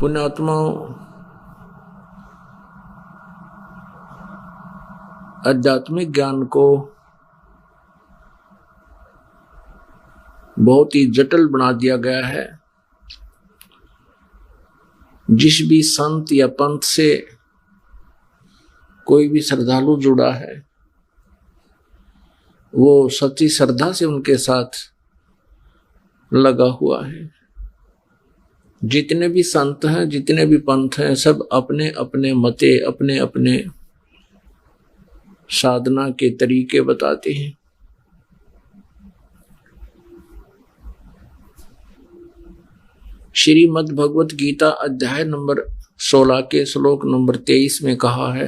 पुण्यात्माओं, आध्यात्मिक ज्ञान को बहुत ही जटिल बना दिया गया है। जिस भी संत या पंथ से कोई भी श्रद्धालु जुड़ा है, वो सच्ची श्रद्धा से उनके साथ लगा हुआ है। जितने भी संत हैं, जितने भी पंथ हैं, सब अपने अपने मते, अपने अपने साधना के तरीके बताते हैं। श्रीमद् भगवत गीता अध्याय नंबर 16 के श्लोक नंबर 23 में कहा है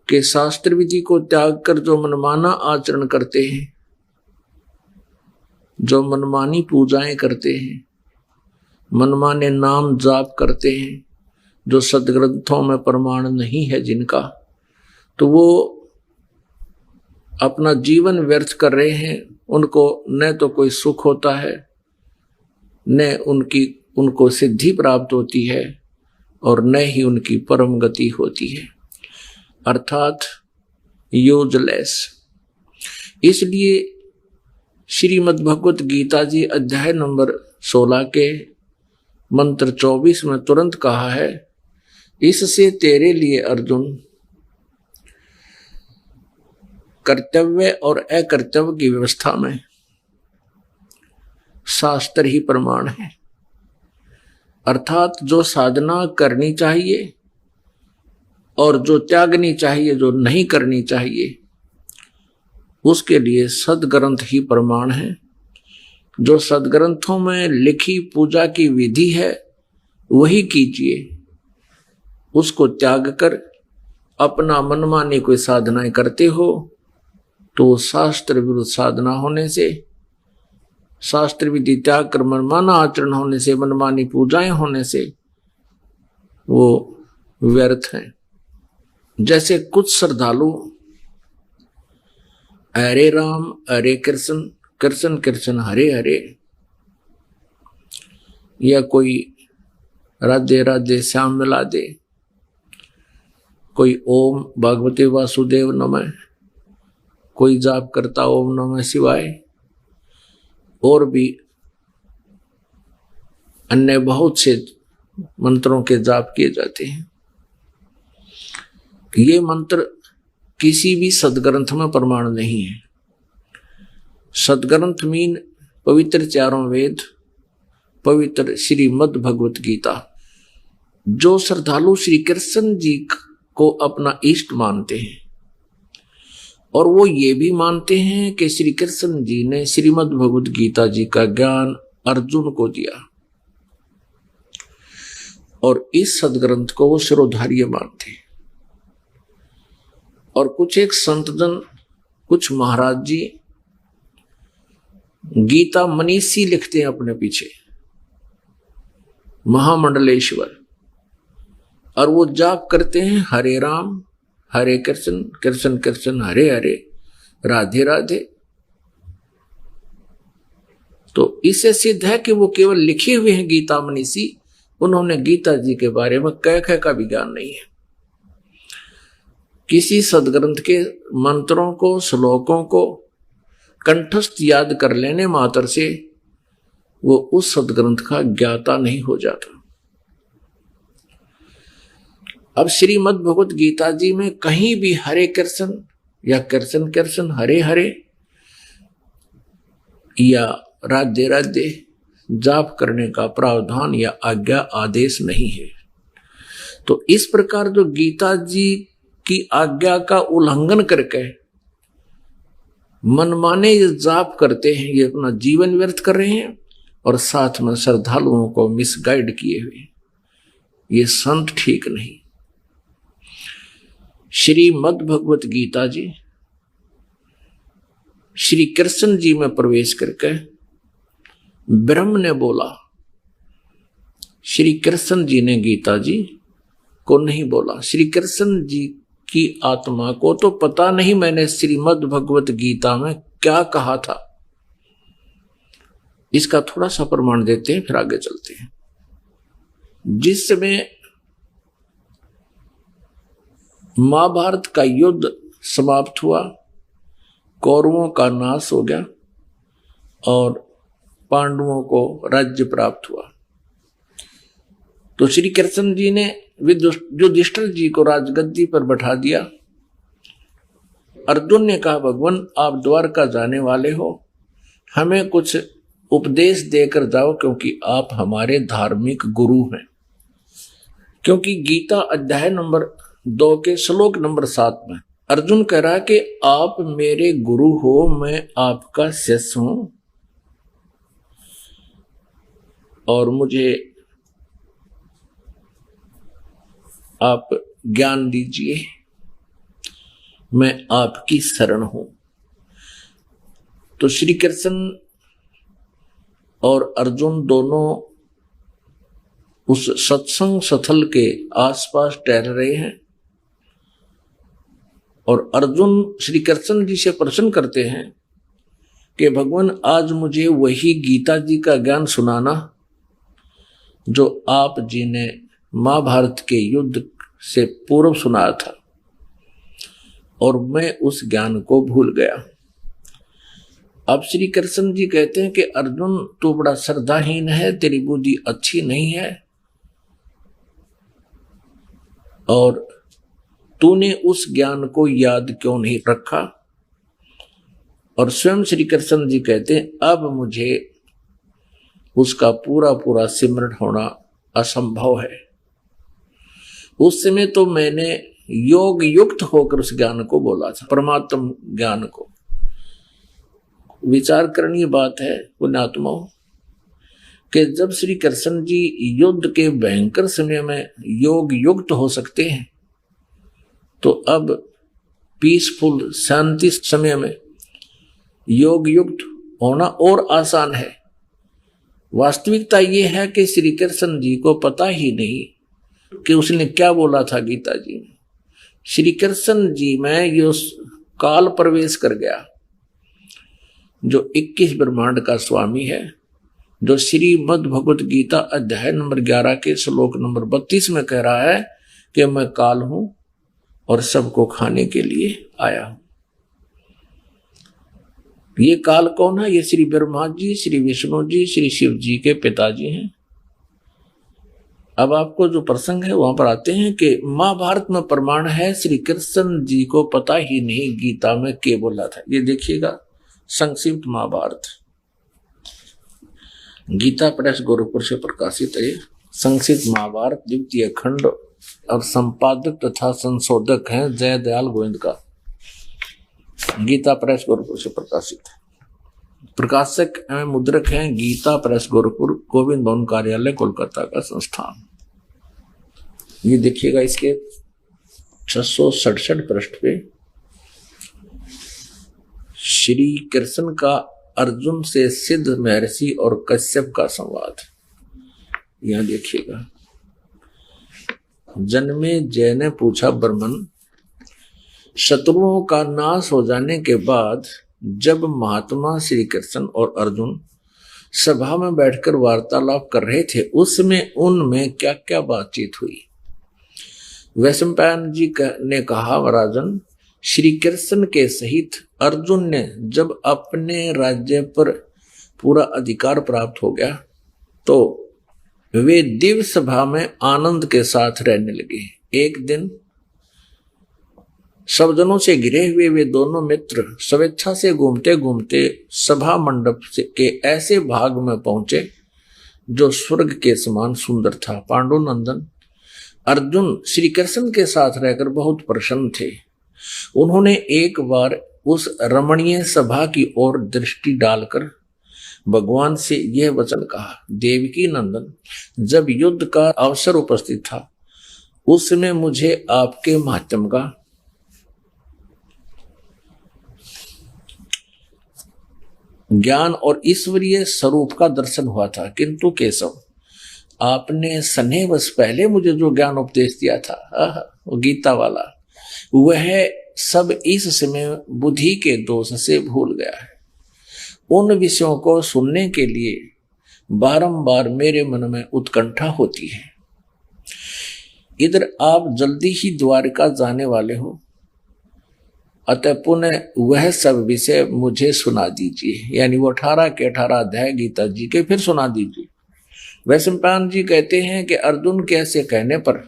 कि शास्त्र विधि को त्याग कर जो मनमाना आचरण करते हैं, जो मनमानी पूजाएं करते हैं, मनमाने नाम जाप करते हैं, जो सदग्रंथों में प्रमाण नहीं है जिनका, तो वो अपना जीवन व्यर्थ कर रहे हैं। उनको न तो कोई सुख होता है, न उनको सिद्धि प्राप्त होती है, और न ही उनकी परम गति होती है, अर्थात यूजलेस। इसलिए श्रीमद् भगवत गीता जी अध्याय नंबर 16 के मंत्र 24 में तुरंत कहा है, इससे तेरे लिए अर्जुन कर्तव्य और अकर्तव्य की व्यवस्था में शास्त्र ही प्रमाण है। अर्थात जो साधना करनी चाहिए और जो त्यागनी चाहिए, जो नहीं करनी चाहिए, उसके लिए सदग्रंथ ही प्रमाण है। जो सदग्रंथों में लिखी पूजा की विधि है वही कीजिए। उसको त्याग कर अपना मनमानी कोई साधनाएं करते हो तो शास्त्र विरुद्ध साधना होने से, शास्त्र विधि त्याग कर मनमाना आचरण होने से, मनमानी पूजाएं होने से वो व्यर्थ हैं। जैसे कुछ श्रद्धालु हरे राम हरे कृष्ण, कृष्ण कृष्ण हरे हरे, या कोई राधे राधे श्याम मिला दे, कोई ओम भगवते वासुदेव नमः, कोई जाप करता ओम नमः शिवाय, और भी अन्य बहुत से मंत्रों के जाप किए जाते हैं। ये मंत्र किसी भी सदग्रंथ में प्रमाण नहीं है। सदग्रंथ मीन पवित्र चारों वेद, पवित्र श्रीमद् भगवत गीता। जो श्रद्धालु श्री कृष्ण जी को अपना इष्ट मानते हैं और वो ये भी मानते हैं कि श्री कृष्ण जी ने श्रीमद् भगवत गीता जी का ज्ञान अर्जुन को दिया, और इस सदग्रंथ को वो शिरोधार्य मानते हैं। और कुछ एक संतजन, कुछ महाराज जी गीता मनीषी लिखते हैं अपने पीछे, महामंडलेश्वर, और वो जाप करते हैं हरे राम हरे कृष्ण, कृष्ण कृष्ण हरे हरे, राधे राधे। तो इससे सिद्ध है कि वो केवल लिखे हुए हैं गीता मनीषी, उन्होंने गीता जी के बारे में कै का भी ज्ञान नहीं है। किसी सदग्रंथ के मंत्रों को, श्लोकों को कंठस्थ याद कर लेने मात्र से वो उस सदग्रंथ का ज्ञाता नहीं हो जाता। अब श्रीमद् भगवत गीता जी में कहीं भी हरे कृष्ण या कृष्ण कृष्ण हरे हरे या राधे राधे जाप करने का प्रावधान या आज्ञा आदेश नहीं है। तो इस प्रकार जो गीता जी की आज्ञा का उल्लंघन करके मनमाने ये जाप करते हैं, ये अपना जीवन व्यर्थ कर रहे हैं और साथ में श्रद्धालुओं को मिसगाइड किए हुए, ये संत ठीक नहीं। श्रीमद् भगवत गीता जी श्री कृष्ण जी में प्रवेश करके ब्रह्म ने बोला, श्री कृष्ण जी ने गीता जी को नहीं बोला। श्री कृष्ण जी की आत्मा को तो पता नहीं मैंने श्रीमद् भगवत गीता में क्या कहा था। इसका थोड़ा सा प्रमाण देते हैं, फिर आगे चलते हैं। जिस समय महाभारत का युद्ध समाप्त हुआ, कौरवों का नाश हो गया और पांडवों को राज्य प्राप्त हुआ, तो श्री कृष्ण जी ने युधिष्ठिर जी को राजगद्दी पर बैठा दिया। अर्जुन ने कहा, भगवान आप द्वारका जाने वाले हो, हमें कुछ उपदेश देकर जाओ, क्योंकि आप हमारे धार्मिक गुरु हैं। क्योंकि गीता अध्याय नंबर 2 के श्लोक नंबर 7 में अर्जुन कह रहा है कि आप मेरे गुरु हो, मैं आपका शिष्य हूं और मुझे आप ज्ञान दीजिए, मैं आपकी शरण हूं। तो श्री कृष्ण और अर्जुन दोनों उस सत्संग स्थल के आसपास टहल रहे हैं और अर्जुन श्री कृष्ण जी से प्रश्न करते हैं कि भगवान आज मुझे वही गीता जी का ज्ञान सुनाना जो आप जी ने महाभारत के युद्ध से पूर्व सुनाया था, और मैं उस ज्ञान को भूल गया। अब श्री कृष्ण जी कहते हैं कि अर्जुन तू बड़ा श्रद्धाहीन है, तेरी बुद्धि अच्छी नहीं है और तूने उस ज्ञान को याद क्यों नहीं रखा। और स्वयं श्री कृष्ण जी कहते हैं अब मुझे उसका पूरा पूरा सिमरण होना असंभव है। उस समय तो मैंने योग युक्त होकर उस ज्ञान को बोला था, परमात्म ज्ञान को। विचार करनी बात है पुण्यात्माओं कि जब श्री कृष्ण जी युद्ध के भयंकर समय में योग युक्त हो सकते हैं, तो अब पीसफुल शांति समय में योग युक्त होना और आसान है। वास्तविकता यह है कि श्री कृष्ण जी को पता ही नहीं कि उसने क्या बोला था गीता जी में। श्री कृष्ण जी में यो काल प्रवेश कर गया जो 21 ब्रह्मांड का स्वामी है, जो श्रीमद् भगवत गीता अध्याय नंबर 11 के श्लोक नंबर 32 में कह रहा है कि मैं काल हूं और सबको खाने के लिए आया हूं। ये काल कौन है? ये श्री ब्रह्मा जी, श्री विष्णु जी, श्री शिव जी के पिताजी हैं। अब आपको जो प्रसंग है वहां पर आते हैं कि महाभारत में प्रमाण है श्री कृष्ण जी को पता ही नहीं गीता में क्या बोला था। ये देखिएगा संक्षिप्त महाभारत, गीता प्रेस गोरखपुर से प्रकाशित है। संक्षिप्त महाभारत द्वितीय खंड और संपादक तथा संशोधक हैं जय दयाल गोविंद का, गीता प्रेस गोरखपुर से प्रकाशित है। प्रकाशक एवं मुद्रक हैं गीता प्रेस गोरखपुर, गोविंद भवन कार्यालय कोलकाता का संस्थान। ये देखिएगा इसके 667 पृष्ठ पे श्री कृष्ण का अर्जुन से सिद्ध महर्षि और कश्यप का संवाद। यहां देखिएगा, जन्मे जय ने पूछा ब्रह्मन, शत्रुओं का नाश हो जाने के बाद जब महात्मा श्री कृष्ण और अर्जुन सभा में बैठकर वार्तालाप कर रहे थे, उसमें उनमें क्या क्या बातचीत हुई। वैशंपायन जी ने कहा, राजन, श्री कृष्ण के सहित अर्जुन ने जब अपने राज्य पर पूरा अधिकार प्राप्त हो गया तो वे दिव्य सभा में आनंद के साथ रहने लगे। एक दिन सब जनों से घिरे हुए वे दोनों मित्र स्वेच्छा से घूमते घूमते सभा मंडप के ऐसे भाग में पहुंचे जो स्वर्ग के समान सुंदर था। पांडुनंदन अर्जुन श्री कृष्ण के साथ रहकर बहुत प्रसन्न थे। उन्होंने एक बार उस रमणीय सभा की ओर दृष्टि डालकर भगवान से यह वचन कहा, देवकी नंदन, जब युद्ध का अवसर उपस्थित था उस समय मुझे आपके महात्म का ज्ञान और ईश्वरीय स्वरूप का दर्शन हुआ था, किंतु केशव, आपने स्नेहवश पहले मुझे जो ज्ञान उपदेश दिया था वो गीता वाला, वह सब इस समय बुद्धि के दोष से भूल गया है। उन विषयों को सुनने के लिए बारंबार मेरे मन में उत्कंठा होती है। इधर आप जल्दी ही द्वारका जाने वाले हो, अतः पुनः वह सब विषय मुझे सुना दीजिए। यानी वो 18 के 18 अध्याय गीता जी के फिर सुना दीजिए। वैशंपायन जी कहते हैं कि अर्जुन के ऐसे कहने पर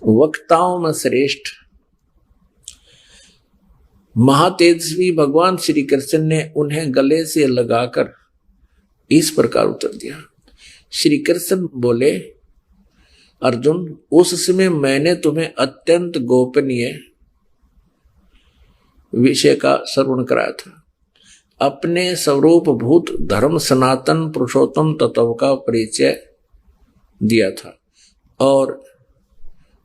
वक्ताओं में श्रेष्ठ महातेजस्वी भगवान श्री कृष्ण ने उन्हें गले से लगाकर इस प्रकार उत्तर दिया। श्री कृष्ण बोले, अर्जुन, उस समय मैंने तुम्हें अत्यंत गोपनीय विषय का श्रवण कराया था। अपने स्वरूप भूत धर्म सनातन पुरुषोत्तम तत्व का परिचय दिया था और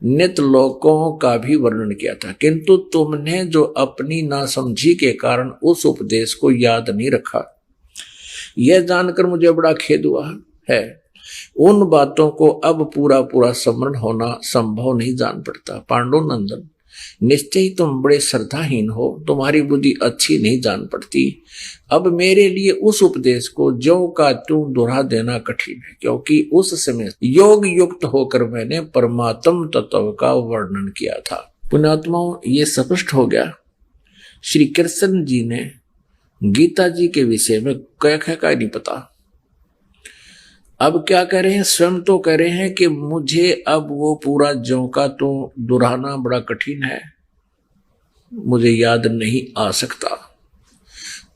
नित्य लोकों का भी वर्णन किया था, किंतु तुमने जो अपनी नासमझी के कारण उस उपदेश को याद नहीं रखा, यह जानकर मुझे बड़ा खेद हुआ है। उन बातों को अब पूरा पूरा स्मरण होना संभव नहीं जान पड़ता। पांडुनंदन, निश्चय ही तुम बड़े श्रद्धाहीन हो, तुम्हारी बुद्धि अच्छी नहीं जान पड़ती। अब मेरे लिए उस उपदेश को ज्यों का त्यों दोहरा देना कठिन है, क्योंकि उस समय योग युक्त होकर मैंने परमात्म तत्व का वर्णन किया था। पुण्यात्माओं, ये स्पष्ट हो गया श्री कृष्ण जी ने गीता जी के विषय में क्या नहीं पता। अब क्या कह रहे हैं, स्वयं तो कह रहे हैं कि मुझे अब वो पूरा ज्यों का तो दोहराना बड़ा कठिन है, मुझे याद नहीं आ सकता।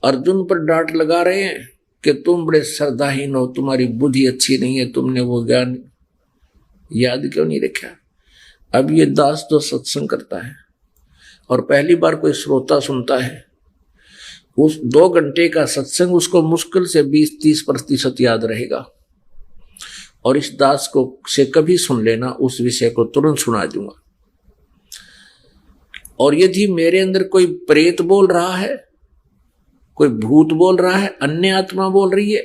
अर्जुन पर डांट लगा रहे हैं कि तुम बड़े श्रद्धाहीन हो, तुम्हारी बुद्धि अच्छी नहीं है, तुमने वो ज्ञान याद क्यों नहीं रखा। अब ये दास जो सत्संग करता है और पहली बार कोई श्रोता सुनता है, उस 2 घंटे का सत्संग उसको मुश्किल से 20-30% याद रहेगा। और इस दास को से कभी सुन लेना, उस विषय को तुरंत सुना दूंगा। और यदि मेरे अंदर कोई प्रेत बोल रहा है, कोई भूत बोल रहा है, अन्य आत्मा बोल रही है,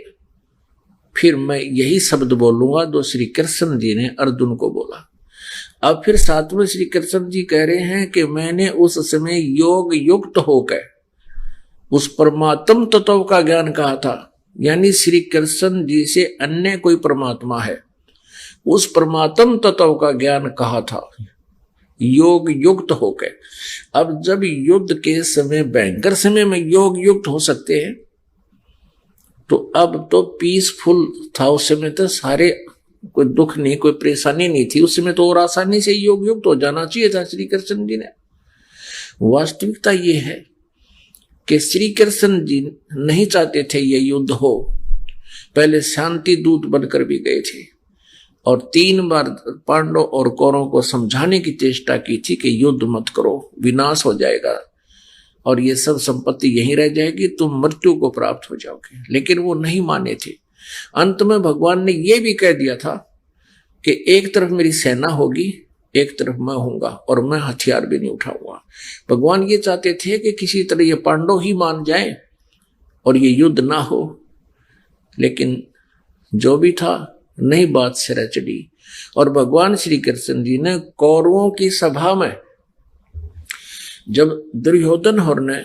फिर मैं यही शब्द बोलूंगा जो श्री कृष्ण जी ने अर्जुन को बोला। अब फिर साथ में श्री कृष्ण जी कह रहे हैं कि मैंने उस समय योग युक्त होकर उस परमात्म तत्व का ज्ञान कहा था। यानी श्री कृष्ण जी से अन्य कोई परमात्मा है, उस परमात्म तत्व का ज्ञान कहा था योग युक्त होकर। अब जब युद्ध के समय, भयंकर समय में योग युक्त हो सकते हैं, तो अब तो पीसफुल था उस समय, तो सारे कोई दुख नहीं, कोई परेशानी नहीं थी उस समय, तो और आसानी से योग युक्त हो जाना चाहिए था श्री कृष्ण जी ने। वास्तविकता ये है कि श्री कृष्ण जी नहीं चाहते थे ये युद्ध हो। पहले शांति दूत बनकर भी गए थे और 3 बार पांडव और कौरवों को समझाने की चेष्टा की थी कि युद्ध मत करो, विनाश हो जाएगा और ये सब संपत्ति यहीं रह जाएगी, तुम मृत्यु को प्राप्त हो जाओगे। लेकिन वो नहीं माने थे। अंत में भगवान ने ये भी कह दिया था कि एक तरफ मेरी सेना होगी, एक तरफ मैं हूंगा और मैं हथियार भी नहीं उठाऊंगा। भगवान ये चाहते थे कि किसी तरह ये पांडव ही मान जाएं और ये युद्ध ना हो, लेकिन जो भी था नई बात सिरा चढ़ी। और भगवान श्री कृष्ण जी ने कौरवों की सभा में जब दुर्योधन और ने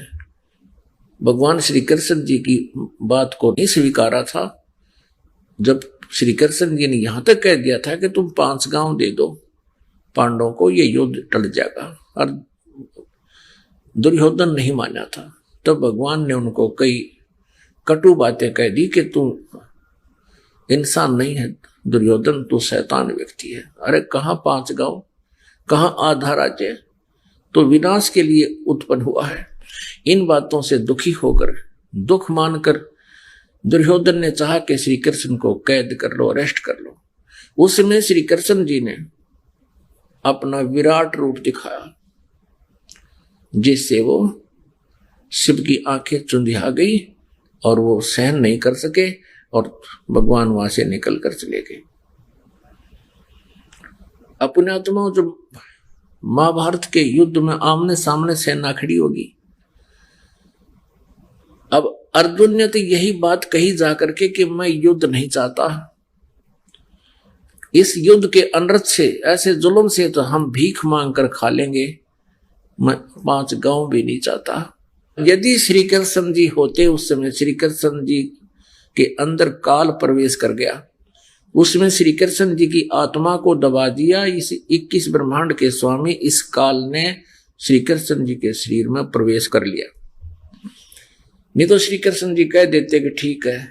भगवान श्री कृष्ण जी की बात को नहीं स्वीकारा था, जब श्री कृष्ण जी ने यहां तक कह दिया था कि तुम 5 गांव दे दो पांडवों को, ये युद्ध टल जाएगा, और दुर्योधन नहीं माना था, तब भगवान ने उनको कई कटु बातें कह दी कि तू इंसान नहीं है दुर्योधन, तू शैतान व्यक्ति है। अरे कहां 5 गांव, कहां आधा राज्य, तो विनाश के लिए उत्पन्न हुआ है। इन बातों से दुखी होकर, दुख मानकर दुर्योधन ने चाहा कि श्री कृष्ण को कैद कर लो, अरेस्ट कर लो। उस समय श्री कृष्ण जी ने अपना विराट रूप दिखाया, जिससे वो शिव की आंखें चुंधिया गई और वो सहन नहीं कर सके और भगवान वहां से निकल कर चले गए। अपने आत्मा, जो महाभारत के युद्ध में आमने सामने सेना खड़ी होगी, अब अर्जुन ने तो यही बात कही जाकर के कि मैं युद्ध नहीं चाहता, इस युद्ध के अनर्थ से, ऐसे जुल्म से तो हम भीख मांग कर खा लेंगे, मैं 5 गांव भी नहीं चाहता। यदि श्री कृष्ण जी होते, उस समय श्री कृष्ण जी के अंदर काल प्रवेश कर गया उसमें श्री कृष्ण जी की आत्मा को दबा दिया। इस 21 ब्रह्मांड के स्वामी इस काल ने श्री कृष्ण जी के शरीर में प्रवेश कर लिया। नहीं तो श्री कृष्ण जी कह देते कि ठीक है,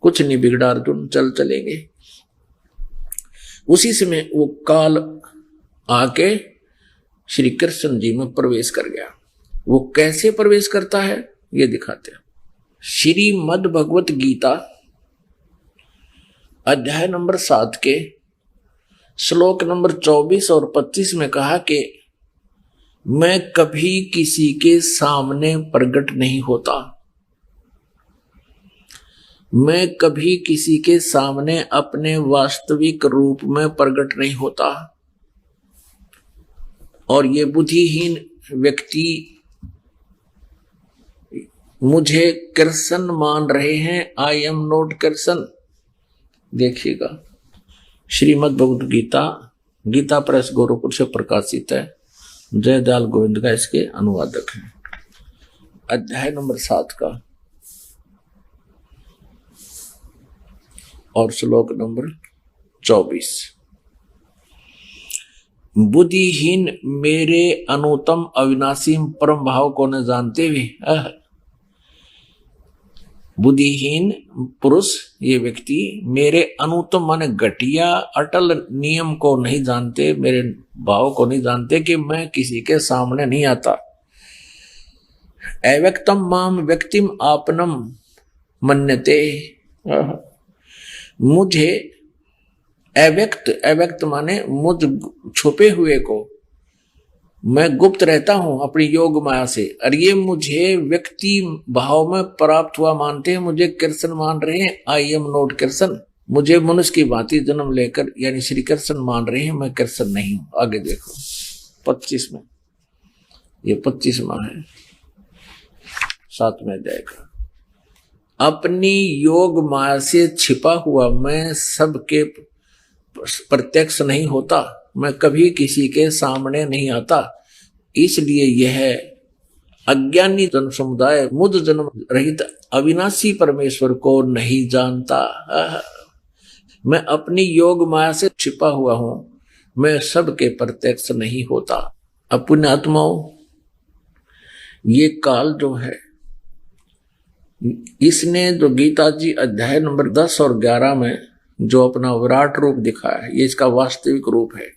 कुछ नहीं बिगड़ा अर्जुन, चलेंगे। उसी समय वो काल आके श्री कृष्ण जी में प्रवेश कर गया। वो कैसे प्रवेश करता है ये दिखाते हैं। श्रीमद् भगवत गीता अध्याय नंबर 7 के श्लोक नंबर 24 और 25 में कहा कि मैं कभी किसी के सामने प्रकट नहीं होता, मैं कभी किसी के सामने अपने वास्तविक रूप में प्रकट नहीं होता। और ये बुद्धिहीन व्यक्ति मुझे कृष्ण मान रहे हैं, आई एम नॉट कृष्ण। देखिएगा, श्रीमद् भगवद गीता, गीता प्रेस गोरखपुर से प्रकाशित है। जयदयाल गोविंद का इसके अनुवादक है। अध्याय नंबर 7 का और श्लोक नंबर 24। बुद्धिहीन मेरे अनुत्तम अविनाशी परम भाव को न जानते हुए, बुद्धिहीन पुरुष ये व्यक्ति मेरे अनुत्तम माने घटिया अटल नियम को नहीं जानते, मेरे भाव को नहीं जानते कि मैं किसी के सामने नहीं आता। अव्यक्तम माम व्यक्तिम आपनम मन्यते, मुझे अव्यक्त माने मुझ छुपे हुए को मैं गुप्त रहता हूं अपनी योग माया से, और ये मुझे व्यक्ति भाव में प्राप्त हुआ मानते हैं, मुझे कृष्ण मान रहे हैं, आई एम नॉट कृष्ण। मुझे मनुष्य की भांति जन्म लेकर यानी श्री कृष्ण मान रहे हैं, मैं कृष्ण नहीं हूं। आगे देखो 25 में, ये 25वां है 7वें अध्याय का। अपनी योग माया से छिपा हुआ मैं सबके प्रत्यक्ष नहीं होता, मैं कभी किसी के सामने नहीं आता, इसलिए यह अज्ञानी जन समुदाय मुझ जन्म रहित अविनाशी परमेश्वर को नहीं जानता। मैं अपनी योग माया से छिपा हुआ हूं, मैं सबके प्रत्यक्ष नहीं होता। अब पुण्यात्माओं, ये काल जो है, इसने जो गीता जी अध्याय नंबर 10 और 11 में जो अपना विराट रूप दिखाया है, ये इसका वास्तविक रूप है।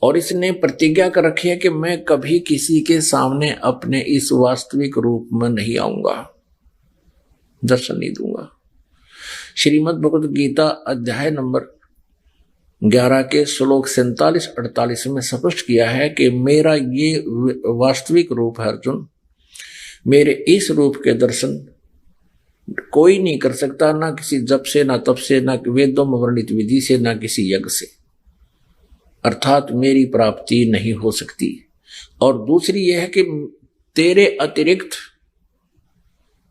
और इसने प्रतिज्ञा कर रखी है कि मैं कभी किसी के सामने अपने इस वास्तविक रूप में नहीं आऊंगा, दर्शन नहीं दूंगा। श्रीमद् भगवद गीता अध्याय नंबर 11 के श्लोक 47-48 में स्पष्ट किया है कि मेरा ये वास्तविक रूप है अर्जुन, मेरे इस रूप के दर्शन कोई नहीं कर सकता, ना किसी जप से, ना तप से, ना वेदों में वर्णित विधि से, ना किसी यज्ञ से, अर्थात मेरी प्राप्ति नहीं हो सकती। और दूसरी यह है कि तेरे अतिरिक्त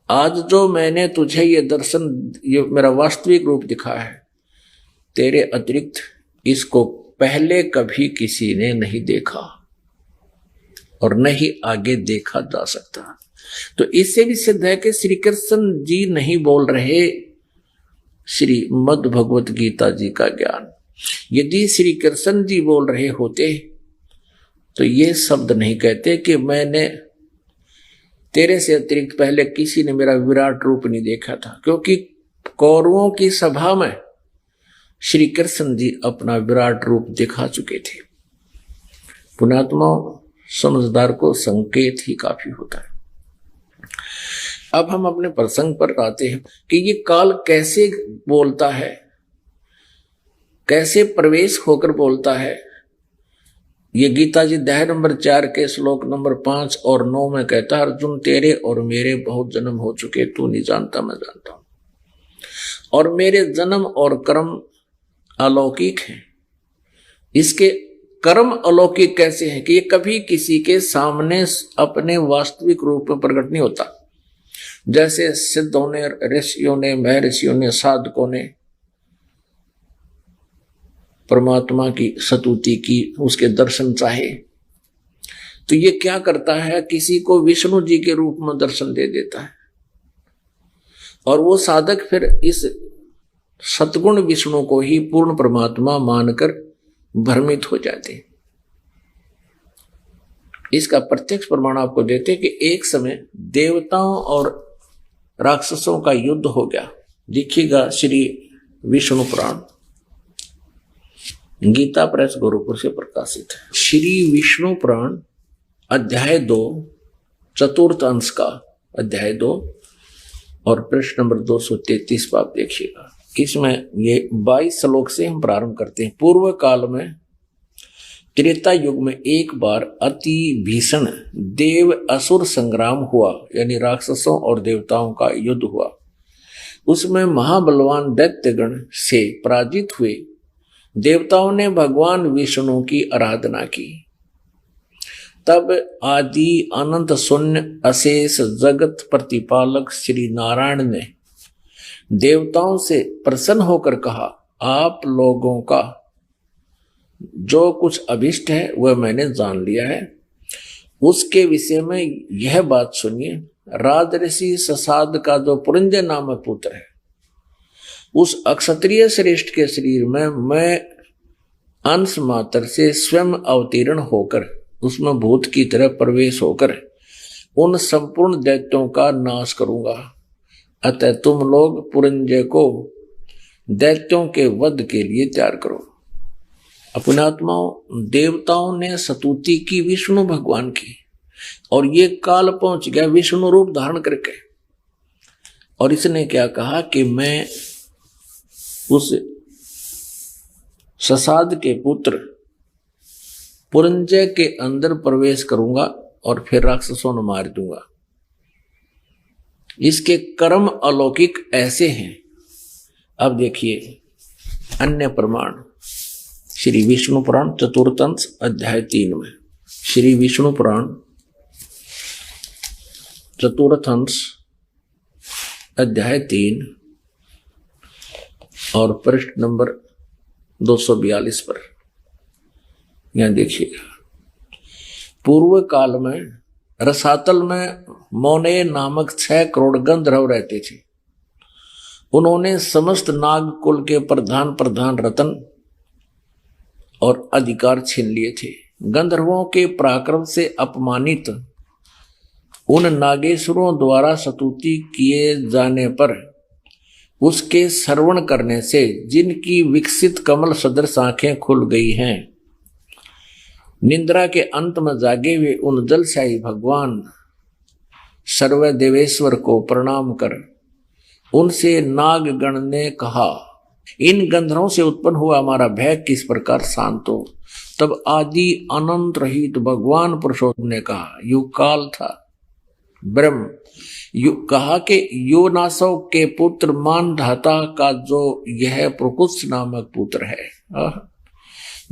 आज जो मैंने तुझे ये दर्शन, ये मेरा वास्तविक रूप दिखा है, तेरे अतिरिक्त इसको पहले कभी किसी ने नहीं देखा और नहीं आगे देखा जा सकता। तो इससे भी सिद्ध है कि श्री कृष्ण जी नहीं बोल रहे श्रीमद् भगवत गीता जी का ज्ञान। यदि श्री कृष्ण जी बोल रहे होते तो ये शब्द नहीं कहते कि मैंने तेरे से अतिरिक्त पहले किसी ने मेरा विराट रूप नहीं देखा था, क्योंकि कौरवों की सभा में श्री कृष्ण जी अपना विराट रूप दिखा चुके थे। पुण्यात्मा, समझदार को संकेत ही काफी होता है। अब हम अपने प्रसंग पर आते हैं कि ये काल कैसे बोलता है, कैसे प्रवेश होकर बोलता है। ये गीता जी अध्याय नंबर 4 के श्लोक नंबर 5 और 9 में कहता है, अर्जुन तेरे और मेरे बहुत जन्म हो चुके, तू नहीं जानता मैं जानता हूं, और मेरे जन्म और कर्म अलौकिक हैं। इसके कर्म अलौकिक कैसे हैं कि ये कभी किसी के सामने अपने वास्तविक रूप में प्रकट नहीं होता। जैसे सिद्धों ने, ऋषियों ने, महर्षियों ने, साधकों ने परमात्मा की स्तुति की, उसके दर्शन चाहे, तो ये क्या करता है, किसी को विष्णु जी के रूप में दर्शन दे देता है, और वो साधक फिर इस सतगुण विष्णु को ही पूर्ण परमात्मा मानकर भ्रमित हो जाते हैं। इसका प्रत्यक्ष प्रमाण आपको देते कि एक समय देवताओं और राक्षसों का युद्ध हो गया। देखिएगा श्री विष्णु पुराण, गीता प्रेस गोरखपुर से प्रकाशित है। श्री विष्णु पुराण अध्याय 2 चतुर्थ अंश का अध्याय 2 और पृष्ठ नंबर 233 पर आप देखिएगा। इसमें ये 22 श्लोक से हम प्रारंभ करते हैं। पूर्व काल में त्रेता युग में एक बार अति भीषण देव असुर संग्राम हुआ, यानी राक्षसों और देवताओं का युद्ध हुआ। उसमें महाबलवान दैत्यगण से पराजित हुए देवताओं ने भगवान विष्णु की आराधना की। तब आदि अनंत शून्य अशेष जगत प्रतिपालक श्री नारायण ने देवताओं से प्रसन्न होकर कहा, आप लोगों का जो कुछ अभिष्ट है वह मैंने जान लिया है। उसके विषय में यह बात सुनिए। राजऋषि ससाद का जो पुरंजय नामक पुत्र है, उस अक्षत्रिय श्रेष्ठ के शरीर में मैं अंश मात्र से स्वयं अवतीर्ण होकर उसमें भूत की तरह प्रवेश होकर उन संपूर्ण दैत्यों का नाश करूंगा। अतः तुम लोग पुरंजय को दैत्यों के वध के लिए तैयार करो। अपने आत्माओं, देवताओं ने स्तुति की विष्णु भगवान की, और ये काल पहुंच गया विष्णु रूप धारण करके, और इसने क्या कहा कि मैं उस ससाद के पुत्र पुरंजय के अंदर प्रवेश करूंगा और फिर राक्षसों ने मार दूंगा। इसके कर्म अलौकिक ऐसे हैं। अब देखिए अन्य प्रमाण श्री विष्णु पुराण चतुर्थंश अध्याय 3 में। श्री विष्णु पुराण चतुर्थंश अध्याय 3 और पृष्ठ नंबर 242 पर यहां देखिएगा। पूर्व काल में रसातल में मौने नामक 6 करोड़ गंधर्व रहते थे। उन्होंने समस्त नाग कुल के प्रधान रतन और अधिकार छीन लिए थे। गंधर्वों के पराक्रम से अपमानित उन नागेश्वरों द्वारा स्तुति किए जाने पर उसके श्रवण करने से जिनकी विकसित कमल सदृश आंखें खुल गई हैं, निंद्रा के अंत में जागे हुए उन जलशाही भगवान सर्वदेवेश्वर को प्रणाम कर उनसे नागगण ने कहा, इन गंधर्वों से उत्पन्न हुआ हमारा भय किस प्रकार शांत हो। तब आदि अनंत रहित भगवान पुरुषोत्तम ने कहा, युग काल था ब्रह्म कहा कि योनासव के पुत्र मानधाता का जो यह प्रकुत्स नामक पुत्र है,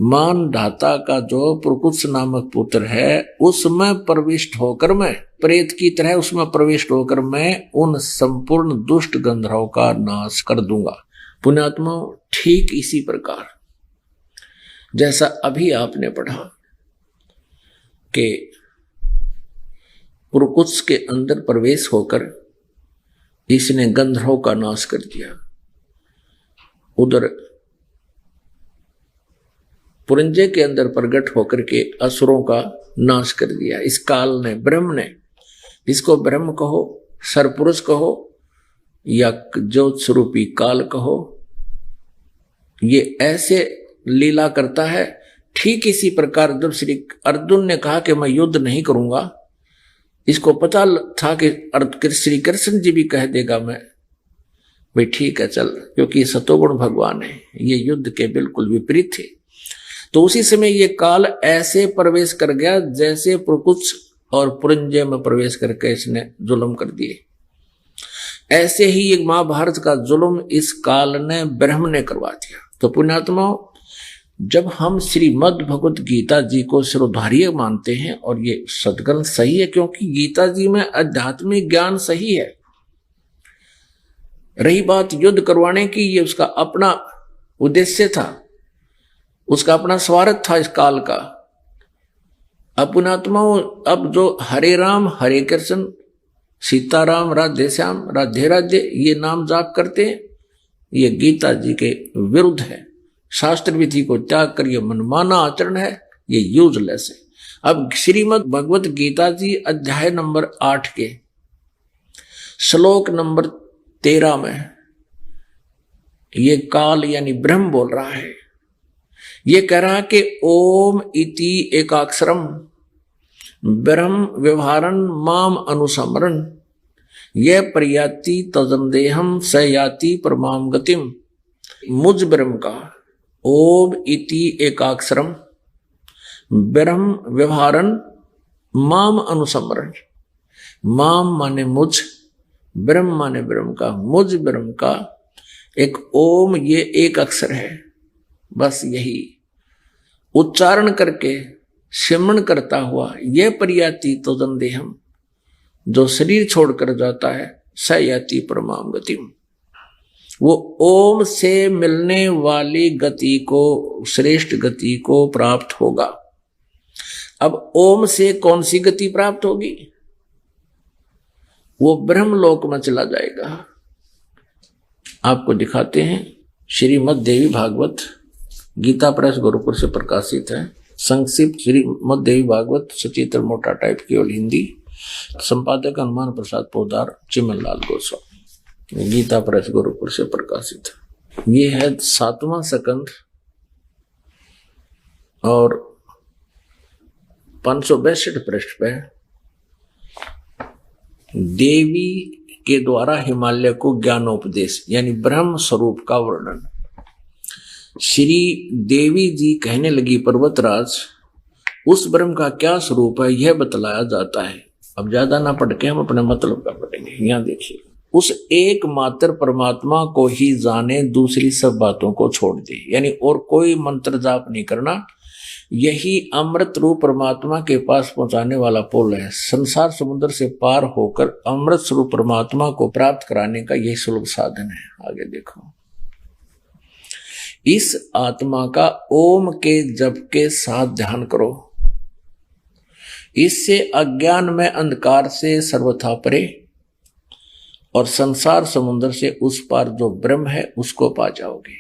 मानधाता का जो प्रकुत्स नामक पुत्र है, उसमें प्रविष्ट होकर मैं प्रेत की तरह उसमें प्रविष्ट होकर मैं उन संपूर्ण दुष्ट गंधर्वों का नाश कर दूंगा। पुण्यात्मा, ठीक इसी प्रकार जैसा अभी आपने पढ़ा कि पुरकुत्स के अंदर प्रवेश होकर इसने गंधर्वों का नाश कर दिया, उधर पुरंजय के अंदर प्रकट होकर के असुरों का नाश कर दिया। इस काल ने, ब्रह्म ने, इसको ब्रह्म कहो, सरपुरुष कहो या ज्योत स्वरूपी काल कहो, ये ऐसे लीला करता है। ठीक इसी प्रकार जब श्री अर्जुन ने कहा कि मैं युद्ध नहीं करूंगा, इसको पता था कि श्री कृष्ण जी भी कह देगा मैं, भाई ठीक है चल, क्योंकि सतोगुण भगवान है, ये युद्ध के बिल्कुल विपरीत थे। तो उसी समय ये काल ऐसे प्रवेश कर गया जैसे प्रकुत्स और पुरंजय में प्रवेश करके इसने जुल्म कर दिए। ऐसे ही एक महाभारत का जुल्म इस काल ने ब्रह्म ने करवा दिया। तो पुण्यात्मा, जब हम श्रीमद् भगवत गीता जी को सर्वधार्य मानते हैं, और ये सदगुण सही है क्योंकि गीता जी में आध्यात्मिक ज्ञान सही है। रही बात युद्ध करवाने की, ये उसका अपना उद्देश्य था, उसका अपना स्वार्थ था इस काल का। अब पुण्यात्माओं, अब जो हरे राम हरे कृष्ण सीताराम राधे श्याम राधे राधे ये नाम जाप करते हैं, ये गीता जी के विरुद्ध है। शास्त्र विधि को त्याग कर ये मनमाना आचरण है, ये यूजलेस है। अब श्रीमद् भगवत गीता जी अध्याय नंबर 8 के श्लोक नंबर 13 में ये काल यानी ब्रह्म बोल रहा है। ये कह रहा कि ओम इति एकाक्षरम ब्रह्म व्यवहारन माम अनुसमरन ये प्रयाति तदंदेहम स याति परमाम गतिम। मुझ ब्रह्म का ओम इति एकाक्षरम ब्रह्म व्यवहारन माम अनुसमरन। माम माने मुझ, ब्रह्म माने ब्रह्म का, मुझ ब्रह्म का एक ओम ये एक अक्षर है, बस यही उच्चारण करके सिमरण करता हुआ ये प्रयाति तदंदेहम जो शरीर छोड़कर जाता है स याति परमाम गतिम, वो ओम से मिलने वाली गति को, श्रेष्ठ गति को प्राप्त होगा। अब ओम से कौन सी गति प्राप्त होगी? वो ब्रह्मलोक में चला जाएगा। आपको दिखाते हैं, श्रीमद् देवी भागवत गीता प्रेस गोरखपुर से प्रकाशित है। संक्षिप्त श्रीमद् देवी भागवत सचित्र मोटा टाइप केवल हिंदी, संपादक हनुमान प्रसाद पोदार, चिमन लाल गोस्वामी, गीता प्रेस गोरखपुर से प्रकाशित है। ये है 7वां स्कंध और 562 पृष्ठ पे देवी के द्वारा हिमालय को ज्ञानोपदेश यानी ब्रह्म स्वरूप का वर्णन। श्री देवी जी कहने लगी, पर्वतराज उस ब्रह्म का क्या स्वरूप है यह बतलाया जाता है। अब ज्यादा ना पढ़ के हम अपने मतलब का पढ़ेंगे। यहां देखिए, उस एकमात्र परमात्मा को ही जाने, दूसरी सब बातों को छोड़ दे, यानी और कोई मंत्र जाप नहीं करना। यही अमृत रूप परमात्मा के पास पहुंचाने वाला पुल है। संसार समुद्र से पार होकर अमृत स्वरूप परमात्मा को प्राप्त कराने का यही सुलभ साधन है। आगे देखो, इस आत्मा का ओम के जप के साथ ध्यान करो। इससे अज्ञान में अंधकार से सर्वथा परे और संसार समुद्र से उस पार जो ब्रह्म है उसको पा जाओगे।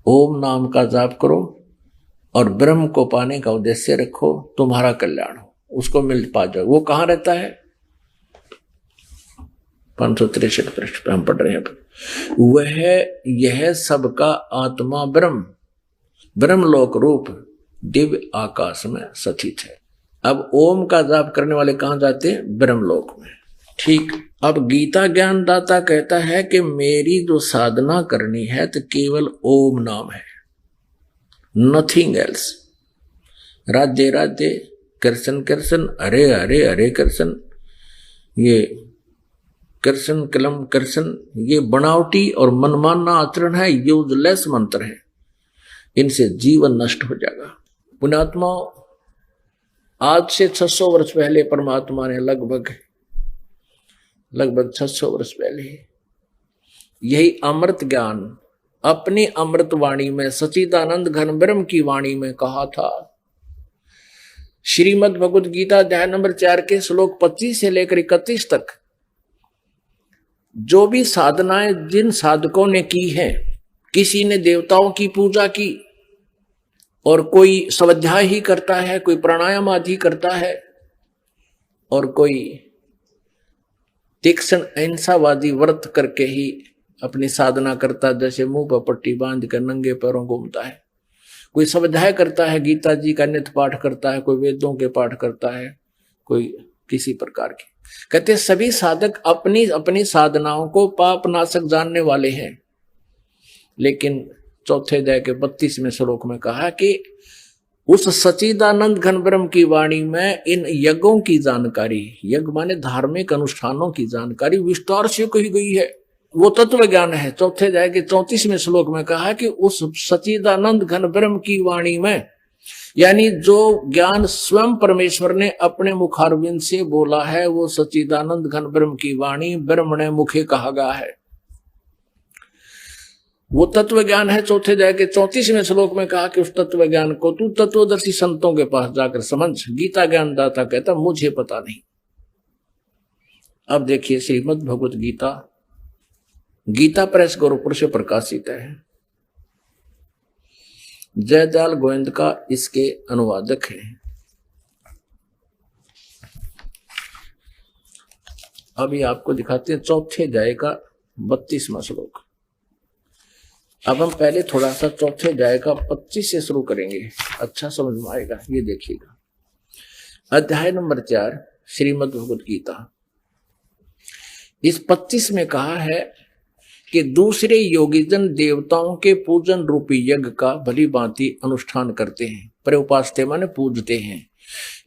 ओम नाम का जाप करो और ब्रह्म को पाने का उद्देश्य रखो, तुम्हारा कल्याण हो, उसको मिल पा जाओ। वो कहाँ रहता है? 563 पृष्ठ पे हम पढ़ रहे हैं। वह यह सबका आत्मा ब्रह्म, ब्रह्मलोक रूप दिव्य आकाश में स्थित है। अब ओम का जाप करने वाले कहाँ जाते हैं? ब्रह्मलोक में। ठीक। अब गीता ज्ञानदाता कहता है कि मेरी जो साधना करनी है तो केवल ओम नाम है, नथिंग एल्स। राधे राधे, कृष्ण कृष्ण, हरे हरे, हरे कृष्ण, ये कृष्ण कलम कृष्ण, ये बनावटी और मनमाना आचरण है, यूजलेस मंत्र है। इनसे जीवन नष्ट हो जाएगा। पुण्यात्मा, आज से 600 वर्ष पहले परमात्मा ने लगभग 600 वर्ष पहले यही अमृत ज्ञान अपनी अमृत वाणी में, सच्चिदानंद घन ब्रह्म की वाणी में कहा था। श्रीमद् भगवद गीता अध्याय नंबर 4 के श्लोक 25 से लेकर 31 तक जो भी साधनाएं जिन साधकों ने की है, किसी ने देवताओं की पूजा की और कोई स्वाध्याय ही करता है, कोई प्राणायाम आदि करता है और कोई तीक्ष्ण अहिंसावादी व्रत करके ही अपनी साधना करता, जैसे मुंह पर पट्टी बांध कर नंगे पैरों घूमता है। कोई स्वाध्याय करता है, गीता जी का नित्य पाठ करता है, कोई वेदों के पाठ करता है, कोई किसी प्रकार की। कहते सभी साधक अपनी अपनी साधनाओं को पाप नाशक जानने वाले हैं। लेकिन चौथे अध्याय के 32वें श्लोक में कहा कि उस सच्चिदानंद घन ब्रह्म की वाणी में इन यज्ञों की जानकारी, यज्ञ माने धार्मिक अनुष्ठानों की जानकारी विस्तार से कही गई है। वो तत्व ज्ञान है। चौथे अध्याय के 34वें श्लोक में कहा कि उस सच्चिदानंद घन ब्रह्म की वाणी में, यानी जो ज्ञान स्वयं परमेश्वर ने अपने मुखारविंद से बोला है, वो सच्चिदानंद घन ब्रह्म की वाणी ब्रह्मणे मुखे कहा गया है। वो तत्व ज्ञान है। चौथे अध्याय के 34वें श्लोक में कहा कि उस तत्व ज्ञान को तू तत्वदर्शी संतों के पास जाकर समझ। गीता ज्ञानदाता कहता मुझे पता नहीं। अब देखिए श्रीमद् भगवत गीता गीता प्रेस गोरखपुर से प्रकाशित है। जयदयाल गोविंद का इसके अनुवादक है। अभी आपको दिखाते हैं चौथे अध्याय का 32वां श्लोक। अब हम पहले थोड़ा सा चौथे अध्याय का 25 से शुरू करेंगे, अच्छा समझ में आएगा। ये देखिएगा, अध्याय नंबर 4 श्रीमद् भगवद गीता। इस 25 में कहा है कि दूसरे योगीजन देवताओं के पूजन रूपी यज्ञ का भली भांति अनुष्ठान करते हैं। प्रउपास्ते माने पूजते हैं।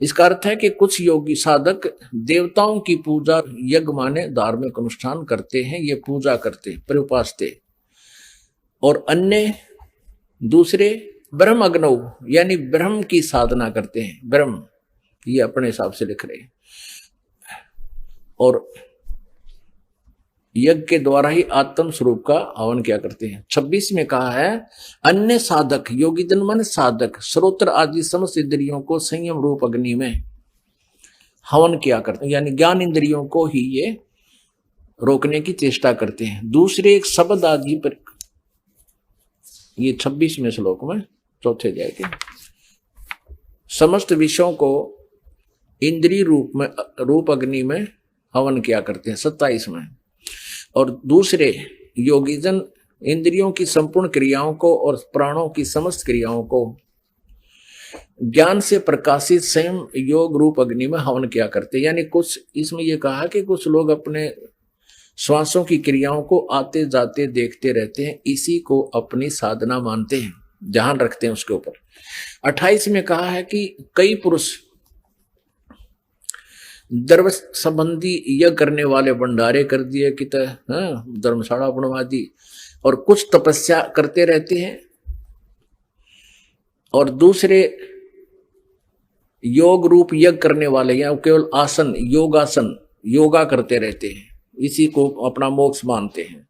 इसका अर्थ है कि कुछ योगी साधक देवताओं की पूजा, यज्ञ माने धार्मिक अनुष्ठान करते हैं, ये पूजा करते हैं प्रउपास्ते। और अन्य दूसरे ब्रह्म अग्नौ यानी ब्रह्म की साधना करते हैं। ब्रह्म ये अपने हिसाब से लिख रहे हैं, और यज्ञ के द्वारा ही आत्म स्वरूप का हवन क्या करते हैं। 26 में कहा है अन्य साधक, योगी जन मन साधक, श्रोत्र आदि समस्त इंद्रियों को संयम रूप अग्नि में हवन किया करते हैं, यानी ज्ञान इंद्रियों को ही ये रोकने की चेष्टा करते हैं। दूसरे एक शब्द आदि पर, ये 26वें श्लोक में चौथे अध्याय के, समस्त विषयों को इंद्रिय रूप अग्नि में हवन किया करते हैं 27 में। और दूसरे योगीजन इंद्रियों की संपूर्ण क्रियाओं को और प्राणों की समस्त क्रियाओं को ज्ञान से प्रकाशित स्वयं योग रूप अग्नि में हवन किया करते हैं। यानी कुछ इसमें यह कहा कि कुछ लोग अपने श्वासों की क्रियाओं को आते जाते देखते रहते हैं, इसी को अपनी साधना मानते हैं, ध्यान रखते हैं उसके ऊपर। 28 में कहा है कि कई पुरुष धर्म संबंधी यज्ञ करने वाले भंडारे कर दिए कि धर्मशाला बनवा दी, और कुछ तपस्या करते रहते हैं, और दूसरे योग रूप यज्ञ करने वाले या केवल आसन, योगासन, योगा करते रहते हैं, इसी को अपना मोक्ष मानते हैं।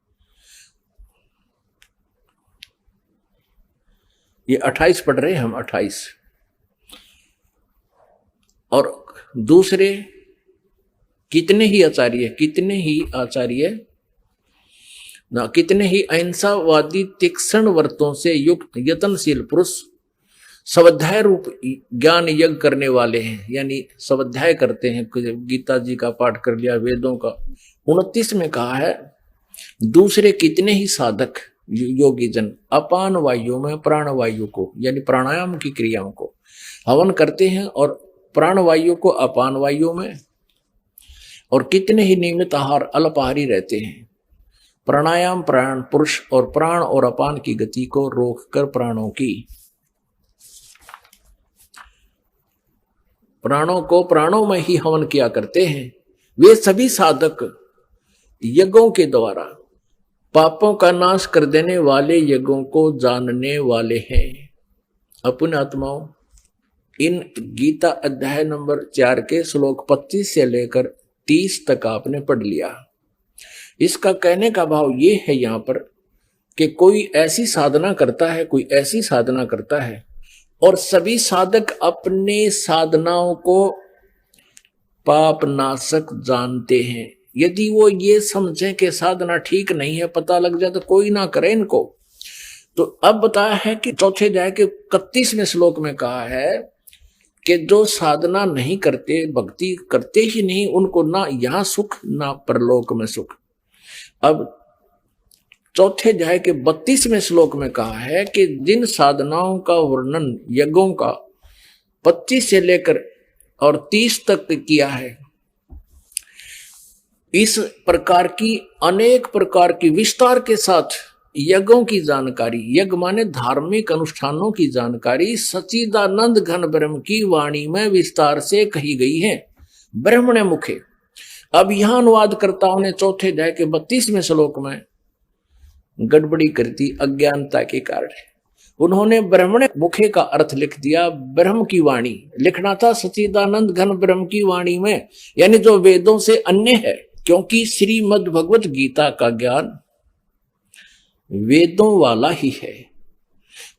ये 28 पढ़ रहे हैं हम, 28। और दूसरे कितने ही आचार्य ना कितने ही अहिंसावादी तीक्ष्ण व्रतों से युक्त यत्नशील पुरुष स्वाध्याय रूप ज्ञान यज्ञ करने वाले हैं, यानी स्वाध्याय करते हैं। गीता जी का पाठ कर लिया, वेदों का। 29 में कहा है दूसरे कितने ही साधक योगी जन अपान वायु में प्राण वायु को, यानी प्राणायाम की क्रियाओं को हवन करते हैं, और प्राण वायु को अपान वायु में, और कितने ही नियमित आहार अल्पाहारी रहते हैं। प्राणायाम प्राण पुरुष और प्राण और अपान की गति को रोककर प्राणों को प्राणों में ही हवन किया करते हैं। वे सभी साधक यज्ञों के द्वारा पापों का नाश कर देने वाले यज्ञों को जानने वाले हैं। अपने आत्माओं, इन गीता अध्याय नंबर 4 के श्लोक 25 से लेकर 30 तक आपने पढ़ लिया। इसका कहने का भाव ये है यहाँ पर कि कोई ऐसी साधना करता है, और सभी साधक अपने साधनाओं को पाप नाशक जानते हैं। यदि वो ये समझें कि साधना ठीक नहीं है, पता लग जाए तो कोई ना करे इनको। तो अब बताया है कि चौथे अध्याय के 31वें श्लोक में कहा है कि जो साधना नहीं करते, भक्ति करते ही नहीं, उनको ना यहाँ सुख ना परलोक में सुख। अब चौथे अध्याय के 32वें श्लोक में कहा है कि जिन साधनाओं का वर्णन यज्ञों का 25 से लेकर और 30 तक किया है, इस प्रकार की अनेक प्रकार की विस्तार के साथ यज्ञों की जानकारी, यज्ञ माने धार्मिक अनुष्ठानों की जानकारी सच्चिदानंद घन ब्रह्म की वाणी में विस्तार से कही गई है, ब्रह्मण मुखे। अब यहां अनुवादकर्ताओं ने चौथे अध्याय के 32वें श्लोक में गड़बड़ी कर दी अज्ञानता के कारण। उन्होंने ब्रह्मण मुखे का अर्थ लिख दिया ब्रह्म की वाणी। लिखना था सच्चिदानंद घन ब्रह्म की वाणी में, यानी जो वेदों से अन्य है, क्योंकि श्रीमद् भगवत गीता का ज्ञान वेदों वाला ही है।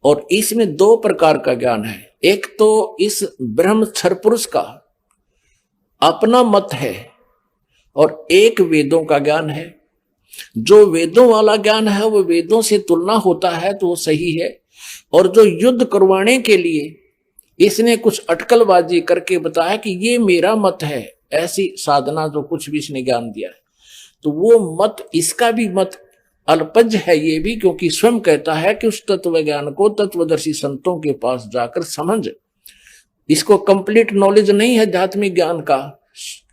और इसमें 2 प्रकार का ज्ञान है। एक तो इस ब्रह्मक्षर पुरुष का अपना मत है, और एक वेदों का ज्ञान है। जो वेदों वाला ज्ञान है वो वेदों से तुलना होता है तो वो सही है, और जो युद्ध करवाने के लिए इसने कुछ अटकलबाजी करके बताया कि ये मेरा मत है, ऐसी साधना जो कुछ भी इसने ज्ञान दिया है, तो वो मत, इसका भी मत अल्पज है ये भी, क्योंकि स्वयं कहता है कि उस तत्व ज्ञान को तत्वदर्शी संतों के पास जाकर समझ। इसको कंप्लीट नॉलेज नहीं है आध्यात्मिक ज्ञान का,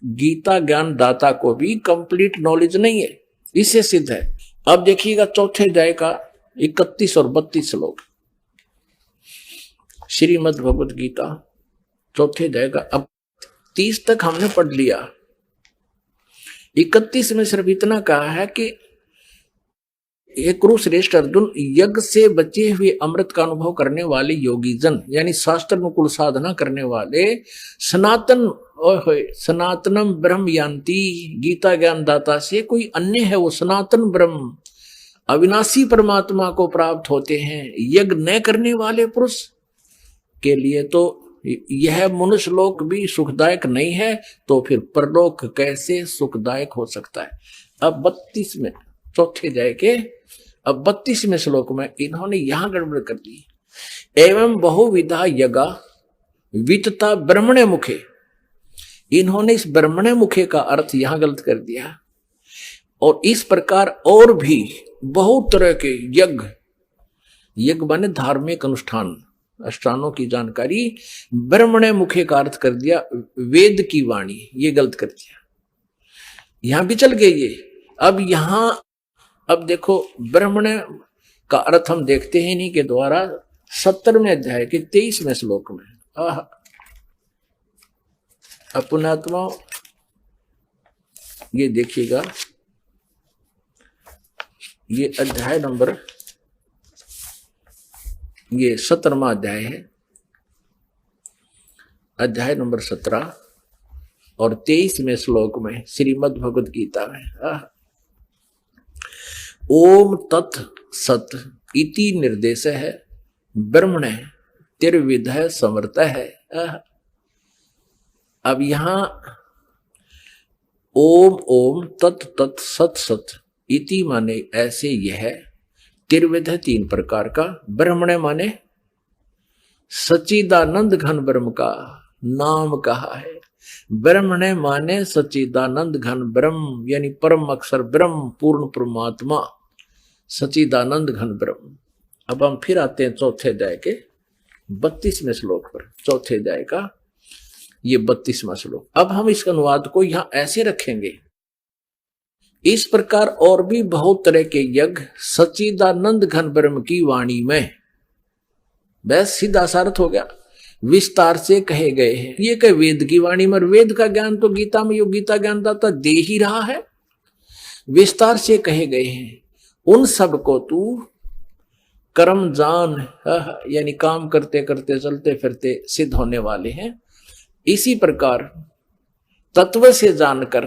गीता ज्ञान दाता को भी कंप्लीट नॉलेज नहीं है, इससे सिद्ध है। अब देखिएगा चौथे अध्याय का 31 और 32 श्लोक, श्रीमद् भगवत गीता चौथे अध्याय का। अब 30 तक हमने पढ़ लिया, 31 में सिर्फ इतना कहा है कि हे कुरुश्रेष्ठ अर्जुन, यज्ञ से बचे हुए अमृत का अनुभव करने वाले योगी जन, यानी शास्त्र अनुकूल साधना करने वाले सनातनम ब्रह्म यान्ति, गीता ज्ञान दाता से कोई अन्य है, वो सनातन ब्रह्म अविनाशी परमात्मा को प्राप्त होते हैं। यज्ञ न करने वाले पुरुष के लिए तो यह मनुष्य लोक भी सुखदायक नहीं है, तो फिर परलोक कैसे सुखदायक हो सकता है। अब 32 में चौथे अध्याय के अब 32वें श्लोक में इन्होंने यहां गड़बड़ कर दी। एवं बहुविधा यज्ञ वितता ब्रह्मणे मुखे, इन्होंने इस ब्रह्मणे मुखे का अर्थ यहां गलत कर दिया। और इस प्रकार और भी बहुत तरह के यज्ञ, यज्ञ माने धार्मिक अनुष्ठान, अनुष्ठानों की जानकारी, ब्रह्मणे मुखे का अर्थ कर दिया वेद की वाणी, ये गलत कर दिया। यहां भी चल गए ये। अब यहां अब देखो ब्रह्मण का अर्थ हम देखते हैं इन्हीं के द्वारा 70वें अध्याय के 23वें श्लोक में। पुण्यात्मा ये देखिएगा, ये अध्याय नंबर, ये 17वां अध्याय है, अध्याय नंबर 17 और 23वें श्लोक में श्रीमद् भगवद गीता में ओम तत् सत इति निर्देश है ब्रह्मण तिर्विध समर्थ है। अब यहां ओम ओम तत् तत् सत सत इति माने ऐसे यह, तिर्विध 3 प्रकार का, ब्रह्मण माने सच्चिदानंद घन ब्रह्म का नाम कहा है। ब्रह्मण माने सच्चिदानंद घन ब्रह्म, यानी परम अक्षर ब्रह्म, पूर्ण परमात्मा, सच्चिदानंद घन ब्रह्म। अब हम फिर आते हैं चौथे अध्याय के 32वें श्लोक पर, चौथे अध्याय का ये 32वां श्लोक। अब हम इसका अनुवाद को यहां ऐसे रखेंगे, इस प्रकार और भी बहुत तरह के यज्ञ सच्चिदानंद घन ब्रह्म की वाणी में, बस सीधा सार्थ हो गया, विस्तार से कहे गए हैं। ये कहे वेद की वाणी में, वेद का ज्ञान तो गीता में यो गीता ज्ञान दाता दे ही रहा है, विस्तार से कहे गए हैं। उन सब को तू कर्म जान, यानी काम करते करते चलते फिरते सिद्ध होने वाले हैं। इसी प्रकार तत्व से जानकर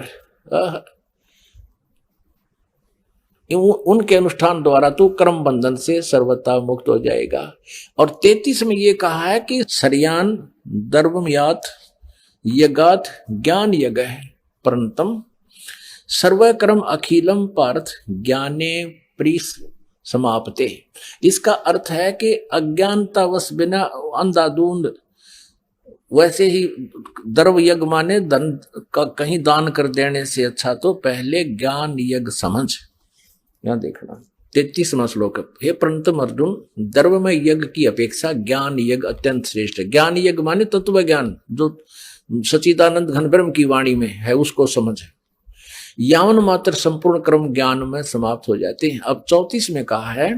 उनके अनुष्ठान द्वारा तू कर्म बंधन से सर्वथा मुक्त हो जाएगा। और 33 में ये कहा है कि सर्यान दर्वमयात यगात ज्ञान यज्ञ है परंतम सर्वकर्म अखिलम पार्थ ज्ञाने प्रीस समाप्ते। इसका अर्थ है कि अज्ञानतावश बिना अंधाधुंध, वैसे ही द्रव यज्ञ माने धन का कहीं दान कर देने से अच्छा तो पहले ज्ञान यज्ञ समझ। यहां देखना 33वां श्लोक, हे परंतम अर्जुन, द्रव्यमय यज्ञ की अपेक्षा ज्ञान यज्ञ अत्यंत श्रेष्ठ है। ज्ञान यज्ञ माने तत्व ज्ञान, जो सच्चिदानंद घन ब्रह्म की वाणी में है उसको समझ। यावन मात्र संपूर्ण कर्म ज्ञान में समाप्त हो जाते हैं। अब 34 में कहा है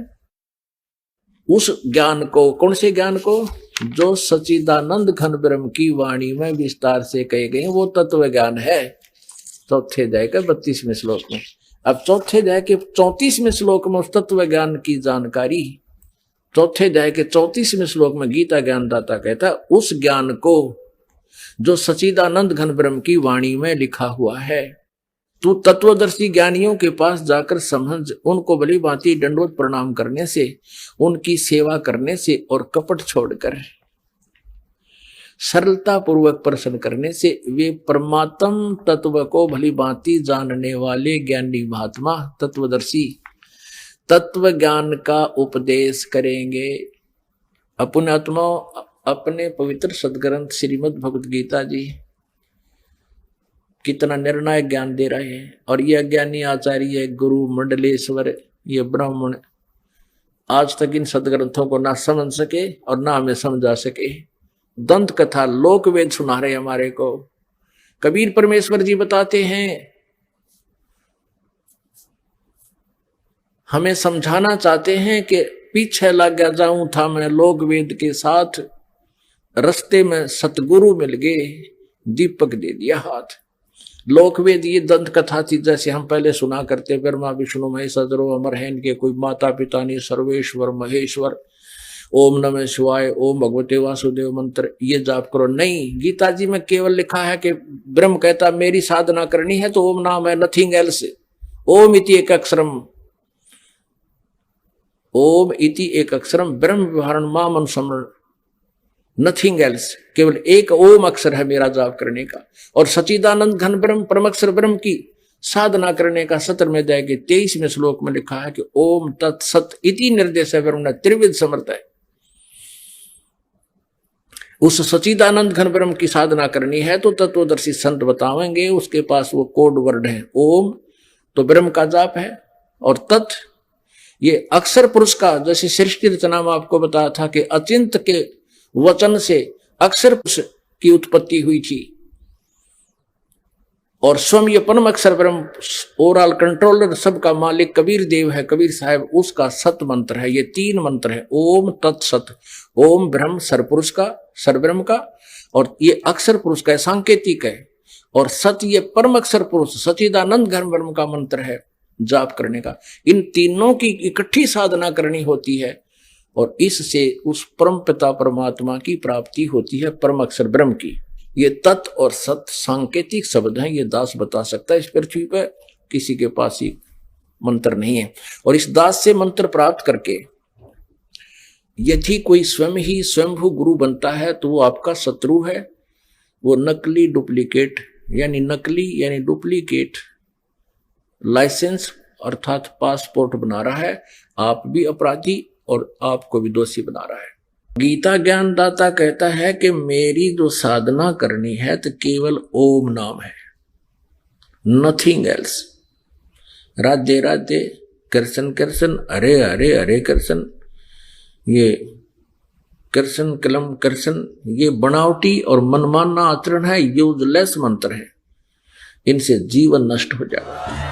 उस ज्ञान को, कौन से ज्ञान को, जो सच्चिदानंद घन ब्रह्म की वाणी में विस्तार से कहे गए, वो तत्व ज्ञान है। चौथे अध्याय का 32वें श्लोक में। अब चौथे अध्याय के 34वें श्लोक में उस तत्व ज्ञान की जानकारी, चौथे अध्याय के 34वें श्लोक में गीता ज्ञान दाता कहता है उस ज्ञान को जो सच्चिदानंद घन ब्रह्म की वाणी में लिखा हुआ है, तू तत्वदर्शी ज्ञानियों के पास जाकर समझ, उनको भली भांति दंडवत प्रणाम करने से, उनकी सेवा करने से और कपट छोड़कर सरलता पूर्वक प्रश्न करने से वे परमात्म तत्व को भली भांति जानने वाले ज्ञानी महात्मा तत्वदर्शी तत्व ज्ञान का उपदेश करेंगे। अपने आत्मा अपने पवित्र सदग्रंथ श्रीमद् भगवद गीता जी कितना निर्णायक ज्ञान दे रहे हैं। और ये अज्ञानी आचार्य गुरु मंडलेश्वर ये ब्राह्मण आज तक इन सदग्रंथों को ना समझ सके और ना हमें समझा सके। दंत कथा लोक वेद सुना रहे हमारे को। कबीर परमेश्वर जी बताते हैं, हमें समझाना चाहते हैं कि पीछे लग गया जाऊं था मैं लोक वेद के साथ, रास्ते में सतगुरु मिल गए, दीपक दे दिया हाथ। लोकवेद ये दंत कथा थी, जैसे हम पहले सुना करते ब्रह्मा विष्णु महेश अजरो अमर है, इनके कोई माता पिता नहीं, सर्वेश्वर महेश्वर, ओम नमः शिवाय, ओम भगवते वासुदेव मंत्र ये जाप करो। नहीं, गीता जी में केवल लिखा है कि ब्रह्म कहता मेरी साधना करनी है तो ओम नाम है, नथिंग एल्स। ओम इति एक अक्षरम, ओम इति एक अक्षरम ब्रह्म व्यवहारण माम अनुसमरण, नथिंग एल्स। केवल एक ओम अक्षर है मेरा जाप करने का। और सचिदानंद घन ब्रह्म परमक्षर ब्रह्म की साधना करने का 17वें अध्याय के 23वें श्लोक में लिखा है कि ओम तत्सत इति निर्देश है ब्रह्म त्रिविध समर्थ है। उस सचिदानंद घन ब्रह्म की साधना करनी है तो तत्वदर्शी संत बतावेंगे, उसके पास वो कोड वर्ड है। ओम तो ब्रह्म का जाप है, और तत् ये अक्षर पुरुष का, जैसे सृष्टि रचना में आपको बताया था कि अचिंत के वचन से अक्षर पुरुष की उत्पत्ति हुई थी, और स्वयं ये परम अक्षर ब्रह्म ओवरऑल कंट्रोलर सबका मालिक कबीर देव है, कबीर साहब, उसका सत मंत्र है। ये 3 मंत्र है, ओम तत्सत। ओम ब्रह्म सरपुरुष का, सरब्रह्म का, और ये अक्षर पुरुष का सांकेतिक है, और सत ये परम अक्षर पुरुष सचिदानंद घन ब्रह्म का मंत्र है जाप करने का। इन तीनों की इकट्ठी साधना करनी होती है, और इससे उस परम पिता परमात्मा की प्राप्ति होती है, परम अक्षर ब्रह्म की। ये तत् और सत सांकेतिक शब्द हैं, ये दास बता सकता है। इस पृथ्वी पर किसी के पास ही मंत्र नहीं है। और इस दास से मंत्र प्राप्त करके यदि कोई स्वयं ही स्वयंभू गुरु बनता है तो वो आपका शत्रु है। वो नकली डुप्लीकेट यानी डुप्लीकेट लाइसेंस अर्थात पासपोर्ट बना रहा है। आप भी अपराधी और आपको भी दोषी बना रहा है। गीता ज्ञान दाता कहता है कि मेरी जो साधना करनी है तो केवल ओम नाम है, नथिंग एल्स। राधे राधे, कृष्ण कृष्ण, हरे हरे हरे कृष्ण, ये कृष्ण कलम कृष्ण, ये बनावटी और मनमाना आचरण है, यूजलेस मंत्र है। इनसे जीवन नष्ट हो जाएगा।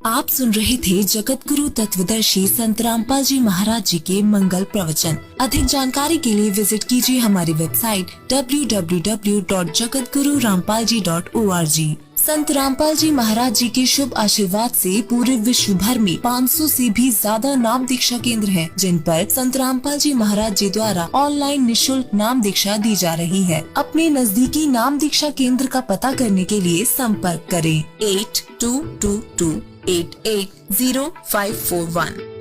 आप सुन रहे थे जगत गुरु तत्वदर्शी संत रामपाल जी महाराज जी के मंगल प्रवचन। अधिक जानकारी के लिए विजिट कीजिए हमारी वेबसाइट www.jagatgururampalji.org। संत रामपाल जी महाराज जी के शुभ आशीर्वाद से पूरे विश्व भर में 500 से भी ज्यादा नाम दीक्षा केंद्र हैं, जिन पर संत रामपाल जी महाराज जी द्वारा ऑनलाइन निशुल्क नाम दीक्षा दी जा रही है। अपने नजदीकी नाम दीक्षा केंद्र का पता करने के लिए संपर्क करें 8222880541।